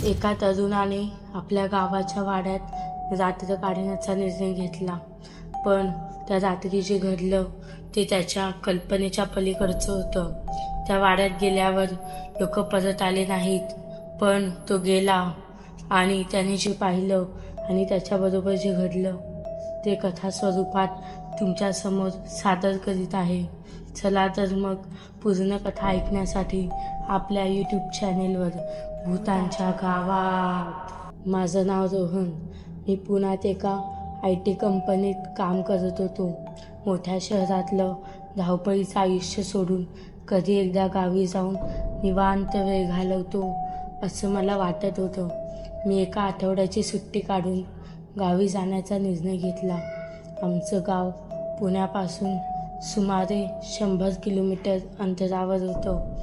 एका तरुणाने आपल्या गावाच्या वाड्यात रात्र काढण्याचा निर्णय घेतला. पण त्या रात्री जे घडलं ते त्याच्या कल्पनेच्या पलीकडचं होतं. त्या वाड्यात गेल्यावर लोक परत आले नाहीत, पण तो गेला आणि त्याने जे पाहिलं आणि त्याच्याबरोबर जे घडलं ते कथा स्वरूपात तुमच्यासमोर सादर करीत आहे. चला तर मग पूर्ण कथा ऐकण्यासाठी आपल्या यूट्यूब चॅनेलवर भूतांच्या गावात. माझं नाव रोहन. मी पुण्यात एका IT कंपनीत काम करत होतो. मोठ्या शहरातलं धावपळीचं आयुष्य सोडून कधी एकदा गावी जाऊन निवांत वेळ घालवतो असं मला वाटत होतं. मी एका आठवड्याची सुट्टी काढून गावी जाण्याचा निर्णय घेतला. आमचं गाव पुण्यापासून सुमारे 100 किलोमीटर अंतरावर होतं.